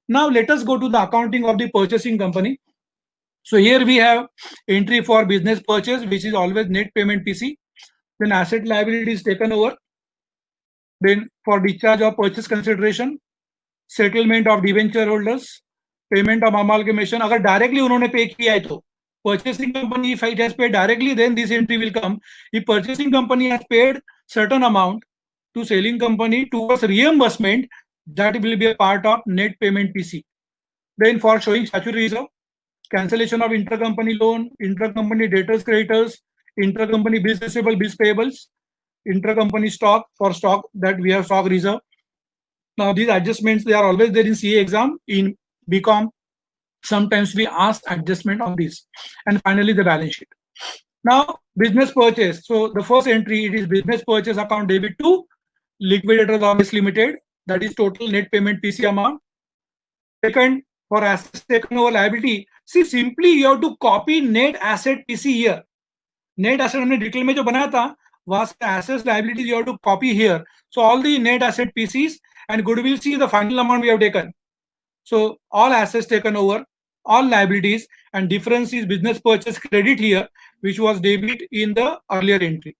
Now let us go to the accounting of the purchasing company. So here we have entry for business purchase, which is always net payment PC. Then asset liability is taken over. Then for discharge of purchase consideration, settlement of debenture holders, payment of amalgamation. अगर directly उन्होंने pay किया है तो purchasing company, if it has paid directly, then this entry will come. If purchasing company has paid certain amount to selling company towards reimbursement, that will be a part of net payment PC. Then for showing statutory reserve, cancellation of intercompany loan, intercompany debtors, creditors, intercompany bills receivable, bills payables, intercompany stock, for stock that we have stock reserve. Now these adjustments, they are always there in CA exam. In BCom, sometimes we ask adjustment on this. And finally the balance sheet. Now business purchase. So the first entry, it is business purchase account debit to Liquidators Office Limited. That is total net payment PC amount. Second, for assets taken over liability, see, simply you have to copy net asset PC here. Net asset हमने detail में जो बनाया था, वहां से assets liabilities you have to copy here. So all the net asset PCs and goodwill, see the final amount we have taken. So all assets taken over, all liabilities, and difference is business purchase credit here, which was debit in the earlier entry.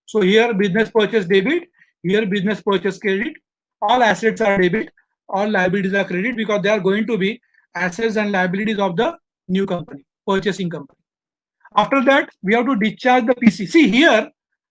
So here business purchase debit, here business purchase credit. All assets are debit, all liabilities are credit, because they are going to be assets and liabilities of the new company, purchasing company. After that, we have to discharge the PC. See here,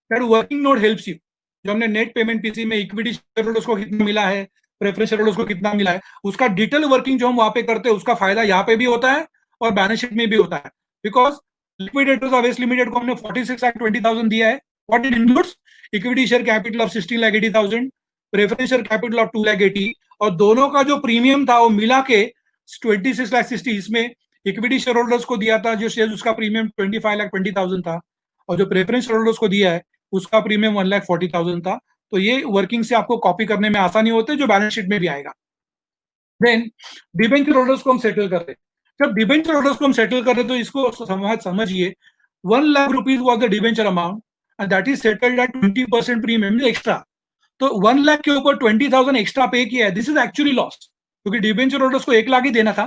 that working note helps you. जो हमने net payment PC में equity share holders को कितना मिला है, preference share holders को कितना मिला है, उसका डिटेल वर्किंग जो हम वहां पे करते हैं, उसका फायदा यहाँ पे भी होता है और बैलेंस शीट में भी होता है. Because liquidators of S limited को हमने 46,20,000 दिया है. What it includes? Equity share capital of 16,80,000, preference share capital of 2,80,000, और दोनों का जो प्रीमियम था वो मिला के 26,60,000. इसमें इक्विटी शेयर होल्डर्स को दिया था जो शेयर, उसका प्रीमियम 25,20,000 था, और जो प्रेफरेंस शेयर होल्डर्स को दिया है उसका प्रीमियम 1,40,000 था. तो ये वर्किंग से आपको कॉपी करने में आसानी होती है, जो बैलेंस शीट में भी आएगा. देन डिबेंचर होल्डर्स को हम सेटल कर रहे हैं. जब डिबेंचर होल्डर्स को हम सेटल कर रहे तो इसको समझिए, 1 lakh rupees was the debenture amount and that is settled at 20% premium extra. तो 1 लाख के ऊपर 20,000 एक्स्ट्रा पे किया है. दिस इज एक्चुअली लॉस, क्योंकि डिबेंचर होल्डर्स को 1 लाख ही देना था,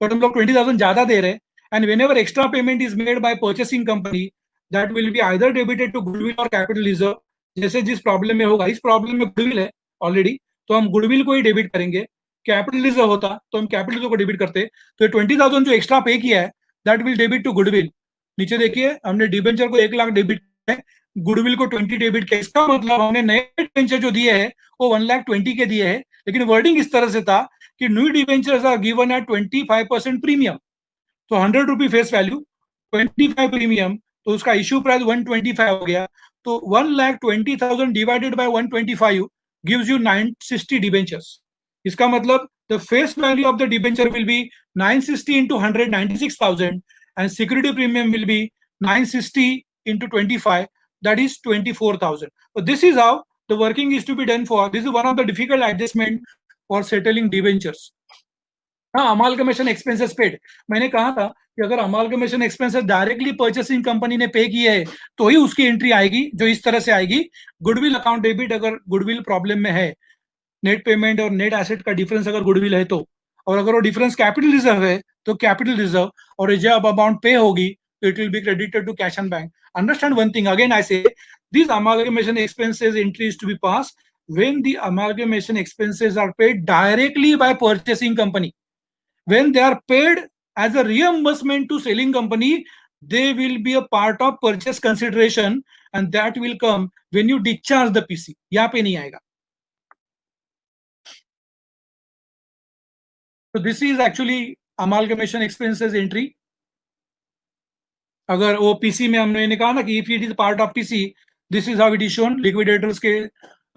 बट हम लोग 20,000 ज्यादा दे रहे हैं. And whenever extra payment is made by purchasing company, that will be either debited to goodwill और कैपिटल रिजर्व. जैसे जिस प्रॉब्लम में होगा, इस प्रॉब्लम में गुडविल है ऑलरेडी, तो हम गुडविल को ही डेबिट करेंगे. कैपिटल रिजर्व होता तो हम कैपिटल रिजर्व को डेबिट करते. तो 20,000 जो एक्स्ट्रा पे किया है, that will debit to goodwill. नीचे देखिए, हमने डिबेंचर को 1 लाख डेबिट किया है, गुडविल को 20 डेबिट किया. इसका मतलब हमने नए डिबेंचर जो दिए हैं वो 1,20,000 के दिए हैं, लेकिन वर्डिंग इस तरह से था कि new debentures are given at 25% premium. तो 100 रुपी फेस वैल्यू, 25 प्रीमियम, तो उसका इश्यू प्राइस 125 हो गया. तो 1,20,000 divided by 125 gives you 960 debentures. इसका मतलब the face value of the debenture will be 960 into 100, 96,000, and security premium will be 960 into 25, that is 24,000. So this is how the working is to be done for. This is one of the difficult adjustment for settling debentures. हाँ, amalgamation expenses paid. मैंने कहा था कि अगर amalgamation expenses directly purchasing company ने पे किए है तो ही उसकी एंट्री आएगी, जो इस तरह से आएगी. गुडविल अकाउंट डेबिट, अगर गुडविल प्रॉब्लम में है, नेट पेमेंट और नेट एसेट का डिफरेंस अगर गुडविल है तो, और अगर वो डिफरेंस कैपिटल रिजर्व है तो कैपिटल रिजर्व, और जब अमाउंट पे होगी तो it will be credited to cash and bank. Understand one thing again, I say these amalgamation expenses entries to be passed when the amalgamation expenses are paid directly by purchasing company. When they are paid as a reimbursement to selling company, they will be a part of purchase consideration, and that will come when you discharge the PC. यहाँ पे नहीं आएगा. So this is actually amalgamation expenses entry. अगर वो PC में हमने कहा ना कि if it is part of PC, this is how it is shown. Liquidators के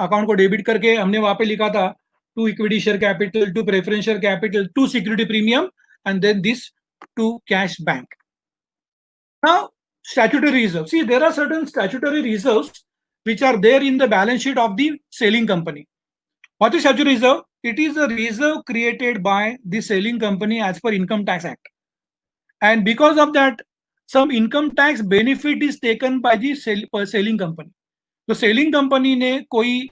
अकाउंट को डेबिट करके हमने वहां पे लिखा था to equity share capital, to preference share capital, to security premium, and then this to cash bank. Now statutory reserves. See, there are certain statutory reserves which are there in the balance sheet of the selling company. What is statutory reserve? It is a reserve created by the selling company as per Income Tax Act, and because of that, some income tax benefit is taken by the selling company. तो selling company ने कोई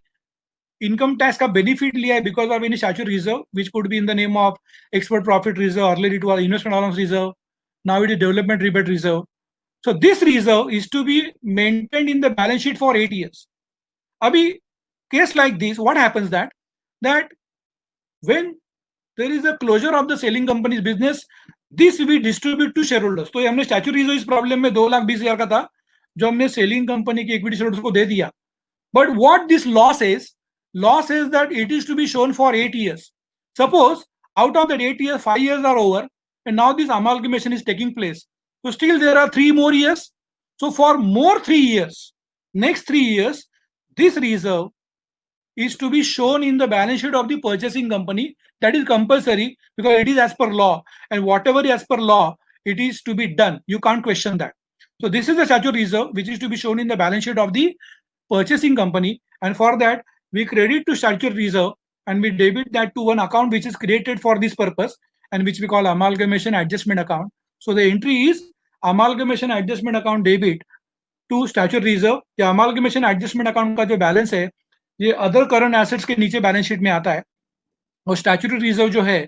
income tax का benefit लिया है because of any statutory reserve which could be in the name of expert profit reserve, earlier it was investment allowance reserve, now it is development rebate reserve. So this reserve is to be maintained in the balance sheet for 8 years. Abhi, case like this, what happens that when there is a closure of the selling company's business, this we distribute to shareholders. तो ये हमने statutory reserve इस problem में 2,20,000 का था जो हमने selling company के इक्विटी शेयरहोल्डर्स को दे दिया. But what this loss is that it is to be shown for 8 years. Suppose out of that 8 years, 5 years are over, and now this amalgamation is taking place. So still there are 3 more years. So for more 3 years, next 3 years, this reserve is to be shown in the balance sheet of the purchasing company. That is compulsory because it is as per law, and whatever is as per law, it is to be done. You can't question that. So this is the statutory reserve which is to be shown in the balance sheet of the purchasing company, and for that we credit to statutory reserve and we debit that to one account which is created for this purpose and which we call amalgamation adjustment account. So the entry is amalgamation adjustment account debit to statutory reserve. या amalgamation adjustment account का जो balance है ये other current assets के नीचे balance sheet में आता है और स्टैट्यूटरी रिजर्व जो है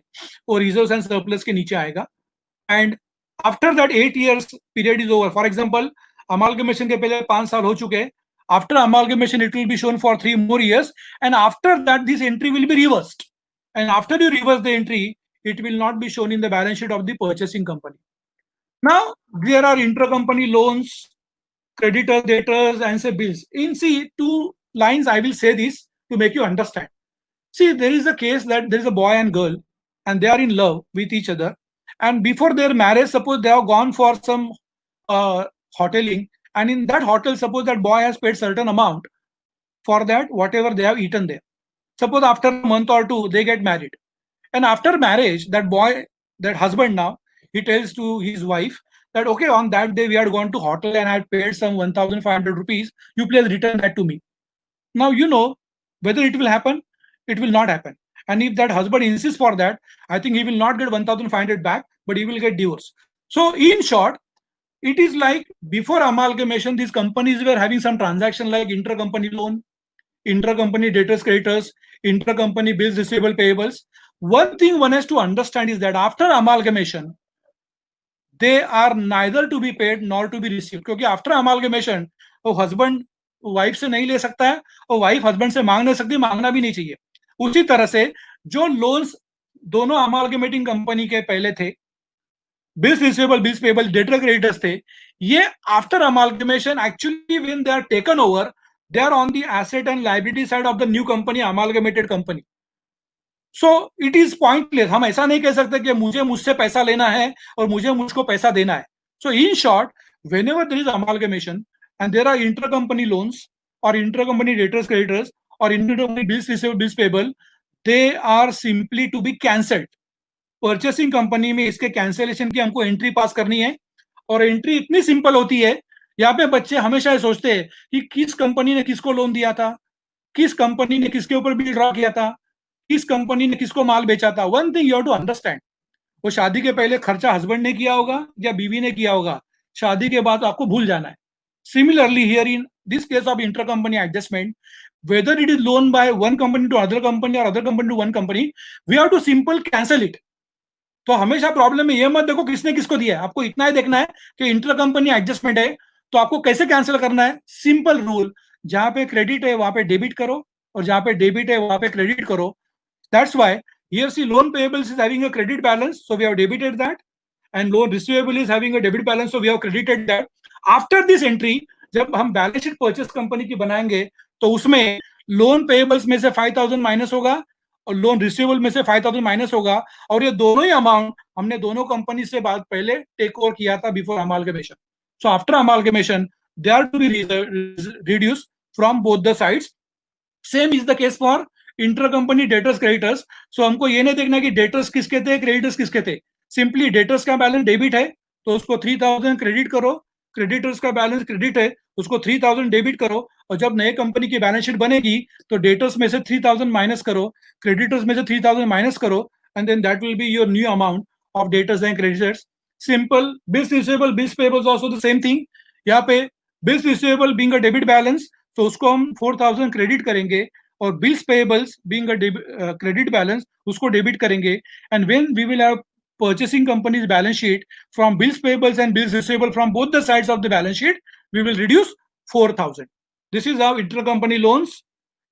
वो रिजर्व्स एंड सरप्लस के नीचे आएगा. And after that 8 years period is over. For example amalgamation के पहले 5 साल हो चुके हैं. After amalgamation, it will be shown for 3 more years, and after that, this entry will be reversed. And after you reverse the entry, it will not be shown in the balance sheet of the purchasing company. Now, there are intercompany loans, creditors, debtors, and say bills. In see 2 lines, I will say this to make you understand. See, there is a case that there is a boy and girl, and they are in love with each other. And before their marriage, suppose they have gone for some hoteling. And in that hotel, suppose that boy has paid certain amount for that, whatever they have eaten there. Suppose after a month or 2, they get married. And after marriage, that boy, that husband now, he tells to his wife that, okay, on that day we had gone to hotel and I had paid some 1,500 rupees. You please return that to me. Now, you know whether it will happen, it will not happen. And if that husband insists for that, I think he will not get 1,500 back, but he will get divorce. So in short, it is like before amalgamation, these companies were having some transaction like intercompany loan, intercompany debtors, creditors, intercompany bills, receivable, payables. One thing one has to understand is that after amalgamation, they are neither to be paid nor to be received. क्योंकि after amalgamation, वो husband wife से नहीं ले सकता है और wife husband से मांग नहीं सकती, मांगना भी नहीं चाहिए. उसी तरह से जो लोन्स दोनों अमालगमेटिंग कंपनी के पहले थे, bills receivable, bills payable, debtor creditors थे, ये after amalgamation actually when they are taken over, they are on the asset and liability side of the new company, amalgamated company. So it is pointless. हम ऐसा नहीं कह सकते कि मुझे मुझसे पैसा लेना है और मुझे मुझको पैसा देना है. So in short, whenever there is amalgamation and there are intercompany loans or intercompany debtors creditors or intercompany bills receivable, bills payable, they are simply to be cancelled. Purchasing company में इसके कैंसिलेशन की हमको entry पास करनी है और entry इतनी simple होती है. यहाँ पे बच्चे हमेशा ये सोचते हैं कि किस कंपनी ने किसको लोन दिया था, किस कंपनी ने किसके ऊपर बिल ड्रॉ किया था, किस कंपनी ने किसको माल बेचा था. One thing you have to understand, वो शादी के पहले खर्चा हस्बैंड ने किया होगा या बीवी ने किया होगा, शादी के बाद आपको भूल जाना है. Similarly here in this case of intercompany adjustment, whether it is loan by one company to other company or other company to one company, we have to simple cancel it. तो हमेशा प्रॉब्लम में ये मत देखो किसने किसको दिया है, आपको इतना ही देखना है कि इंटर कंपनी एडजस्टमेंट है तो आपको कैसे कैंसिल करना है. सिंपल रूल, जहां पे क्रेडिट है वहां पे डेबिट करो और जहां पे डेबिट है वहां पे क्रेडिट करो. That's why here see loan payables is having a credit balance, so we have debited that, and loan receivable is having a debit balance, so we have credited that. After this entry जब हम balance sheet purchase company की बनाएंगे तो उसमें loan payables में से 5,000 minus होगा और लोन रिसीवेबल में से 5,000 माइनस होगा, और ये दोनों ही अमाउंट हमने दोनों कंपनी से बाद पहले टेक ओवर किया था before amalgamation. So after amalgamation they are to be reduce from both the sides. Same is the case for inter company debtors creditors. So हमको ये नहीं देखना कि डेटर्स किसके थे क्रेडिटर्स किसके थे. सिंपली डेटर्स का बैलेंस डेबिट है तो उसको 3,000 क्रेडिट करो, क्रेडिटर्स का बैलेंस क्रेडिट है उसको 3,000 डेबिट करो, और जब नए कंपनी की बैलेंस शीट बनेगी तो डेटर्स में से 3,000 माइनस करो, क्रेडिटर्स में से 3,000 माइनस करो, and then that will be your new amount of debtors and creditors. Simple. Bills receivable, bills payables also the same thing. यहाँ पे bills receivable being a debit balance तो उसको हम 4,000 क्रेडिट करेंगे और bills payables being a credit balance उसको debit करेंगे. And when we will have purchasing company's balance sheet from bills payables and bills receivable from both the sides of the balance sheet, we will reduce 4,000. This is how intercompany loans,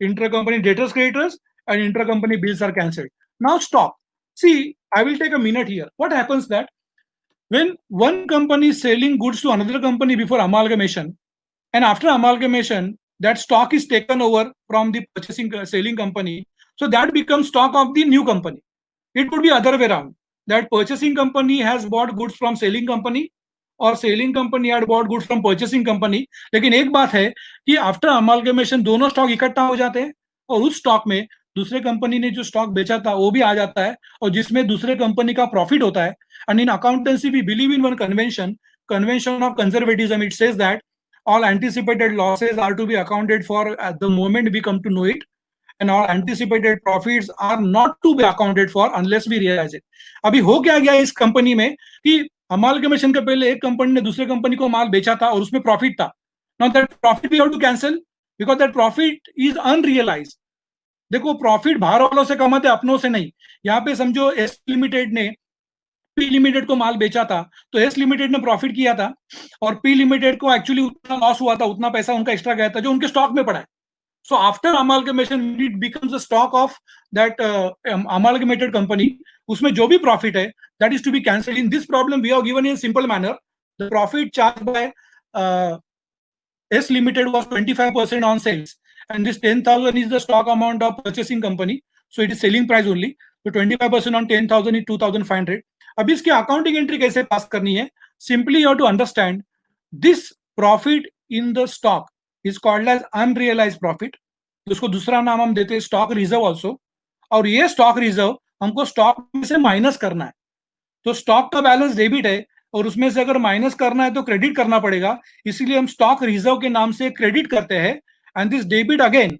intercompany debtors creditors, and intercompany bills are cancelled. Now stop. See, I will take a minute here. What happens that when one company is selling goods to another company before amalgamation, and after amalgamation, that stock is taken over from the purchasing selling company, so that becomes stock of the new company. It could be other way around, that purchasing company has bought goods from selling company और selling company had bought goods from purchasing company. लेकिन एक बात है कि after amalgamation दोनों stock इकट्ठा हो जाते हैं और उस स्टॉक में दूसरे कंपनी ने जो स्टॉक बेचा था वो भी आ जाता है और जिसमें दूसरे कंपनी का प्रॉफिट होता है. And in accountancy we believe in one convention of conservatism. It says that all anticipated losses are to be accounted for at the moment we come to know it, and all anticipated profits are not to be accounted for unless we realize it. अभी हो क्या गया इस company में कि amalgamation के पहले एक कंपनी ने दूसरे कंपनी को माल बेचा था और उसमें प्रॉफिट था. Now that profit we have to cancel because that profit is unrealised. देखो प्रॉफिट बाहर वालों से कमाते अपनों से नहीं. यहाँ पे समझो एस लिमिटेड ने पी लिमिटेड को माल बेचा था तो एस लिमिटेड ने प्रॉफिट किया था और पी लिमिटेड को एक्चुअली उतना लॉस हुआ था, उतना पैसा उनका एक्स्ट्रा गया था जो उनके स्टॉक में पड़ा है. So after amalgamation, it becomes a stock of that amalgamated company. उसमें जो भी profit है, that is to be cancelled. In this problem, we have given in a simple manner. The profit charged by S Limited was 25% on sales, and this 10,000 is the stock amount of purchasing company. So it is selling price only. So 25% on 10,000 is 2,500. अब इसकी accounting entry कैसे pass करनी है? Simply you have to understand this profit in the stock is called as unrealized profit. उसको दूसरा नाम हम देते हैं स्टॉक रिजर्व ऑल्सो. और ये स्टॉक रिजर्व हमको स्टॉक में से माइनस करना है. तो स्टॉक का बैलेंस डेबिट है और उसमें से अगर माइनस करना है तो क्रेडिट करना पड़ेगा, इसीलिए हम स्टॉक रिजर्व के नाम से क्रेडिट करते हैं. And this debit again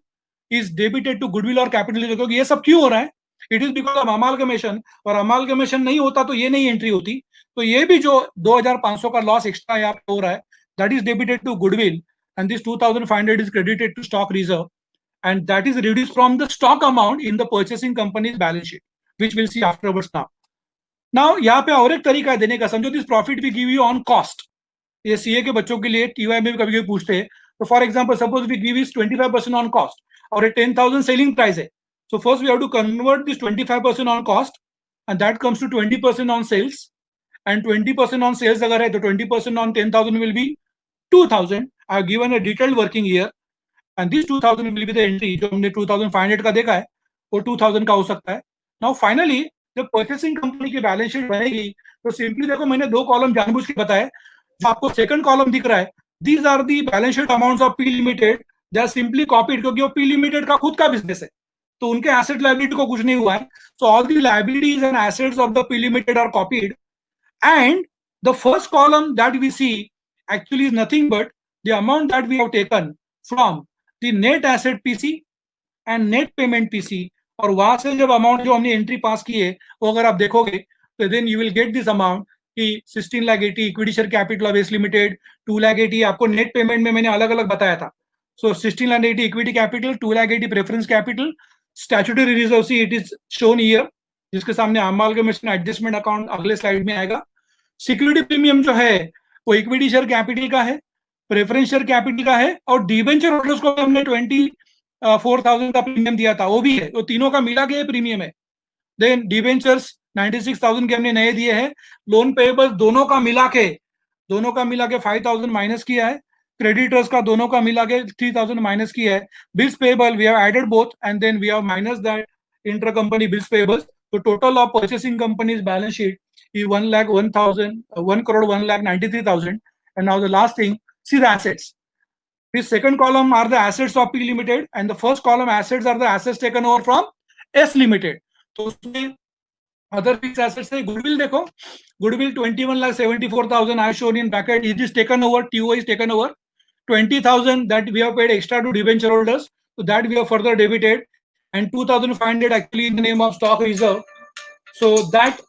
is debited to goodwill और कैपिटल. क्योंकि ये सब क्यों हो रहा है? It is because of amalgamation. और अमालगमेशन नहीं होता तो ये नहीं एंट्री होती. तो ये भी जो 2,500 का लॉस एक्स्ट्रा यहाँ पे हो रहा है, that is debited to goodwill, and this 2,500 is credited to stock reserve, and that is reduced from the stock amount in the purchasing company's balance sheet, which we'll see afterwards. Now यहाँ पे और एक तरीका है देने का. समझो this profit we give you on cost. ये सीए के बच्चों के लिए टीवाई में भी कभी कभी पूछते हैं. तो for example suppose we give is 25% on cost और ये 10,000 सेलिंग प्राइस है. So first we have to convert this 25% on cost and that comes to 20% on sales. And 20% on sales अगर है तो 20% on 10,000 will be 2,000. I have given a detailed working year, and this 2,000 will be the entry. जो हमने 2,500 का देखा है वो 2,000 का हो सकता है. Now finally जब परचेसिंग कंपनी की बैलेंस शीट बनेगी तो सिंपली देखो मैंने दो कॉलम जानबूझ के बताए. जो आपको सेकंड कॉलम दिख रहा है, these are the balance sheet amounts of P Limited. They are simply copied क्योंकि वो P Limited का खुद का बिजनेस है तो उनके एसेट लायबिलिटी को कुछ नहीं हुआ है. So all the liabilities and assets of the P Limited are copied, and the first column that we see actually is nothing but the amount that we have taken from the net asset PC and net payment PC. और वहां से जब amount जो हमने entry पास की है वो अगर आप देखोगे तो then you will get this amount कि 16,80,000 equity share capital of S limited, 2,80,000 आपको नेट पेमेंट में मैंने अलग अलग बताया था. सो 16,80,000 equity capital, 2,80,000 preference capital, statutory reserve see it is shown here, जिसके सामने अमालगमेशन एडजस्टमेंट अकाउंट अगले स्लाइड में आएगा. सिक्योरिटी प्रीमियम जो है वो इक्विटी शेयर कैपिटल का है, प्रेफरेंस शेयर कैपिटल का है और डिबेंचर होल्डर्स को हमने 24,000 का प्रीमियम दिया था वो भी है. तो तीनों का मिला के प्रीमियम है. देन डिबेंचर्स 96,000 के हमने नए दिए हैं. लोन पेएबल्स दोनों का मिला के 5,000 माइनस किया है. क्रेडिटर्स का दोनों का मिला के 3,000 माइनस किया है. Bills payable we have added both and then we have minus that inter company bills payables. तो total of purchasing company's balance sheet is 1,93,000. And now the last thing, see the assets. This second column are the assets of P Limited, and the first column assets are the assets taken over from S Limited. तो उसमें other fixed assets है. Goodwill देखो, goodwill 21,74,000 I have shown in bracket. It is taken over, TO is taken over. 20,000 that we have paid extra to debenture holders, so that we have further debited, and 2,500 actually in the name of stock reserve. So that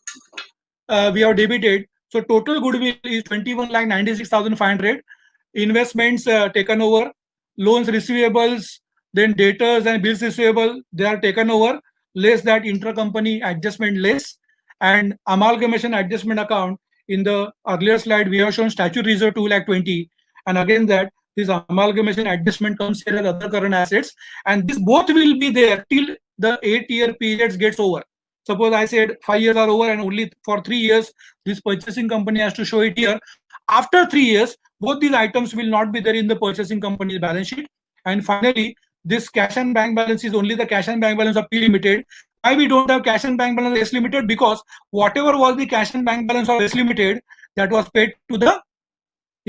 we have debited. So total goodwill is 21,96,500. Investments taken over, loans receivables, Then debtors and bills receivable, they are taken over, less that intercompany adjustment less, and amalgamation adjustment account. In the earlier slide, we have shown statutory reserve 2,20,000, and again that this amalgamation adjustment comes here as other current assets, and this both will be there till the 8-year period gets over. Suppose I said 5 years are over and only for 3 years this purchasing company has to show it here. After 3 years, both these items will not be there in the purchasing company's balance sheet. And finally, this cash and bank balance is only the cash and bank balance of P Limited. Why we don't have cash and bank balance of S Limited? Because whatever was the cash and bank balance of S Limited, that was paid to the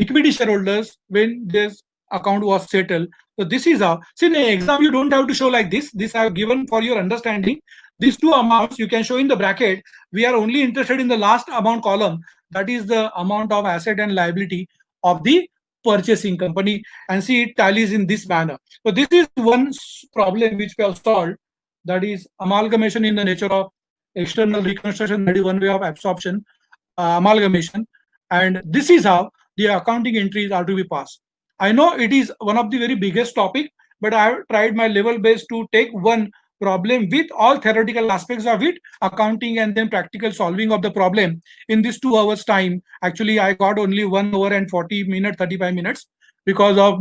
equity shareholders when this account was settled. So this is how. See, in the exam, you don't have to show like this. This I have given for your understanding. These two amounts you can show in the bracket. We are only interested in the last amount column. That is the amount of asset and liability of the purchasing company. And see, it tallies in this manner. So this is one problem which we have solved. That is amalgamation in the nature of external reconstruction. That is one way of absorption, amalgamation. And this is how the accounting entries are to be passed. I know it is one of the very biggest topic, but I have tried my level best to take one problem with all theoretical aspects of it, accounting and then practical solving of the problem in this 2 hours time. Actually, I got only 1 hour and 40 minutes, 35 minutes because of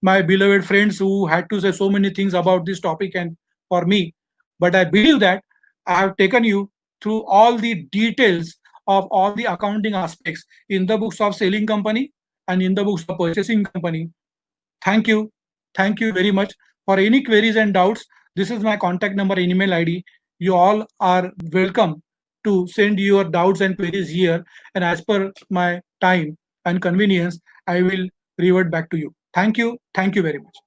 my beloved friends who had to say so many things about this topic and for me. But I believe that I have taken you through all the details of all the accounting aspects in the books of selling company and in the books of purchasing company. Thank you. Thank you very much. For any queries and doubts, this is my contact number and email ID. You all are welcome to send your doubts and queries here. And as per my time and convenience, I will revert back to you. Thank you. Thank you very much.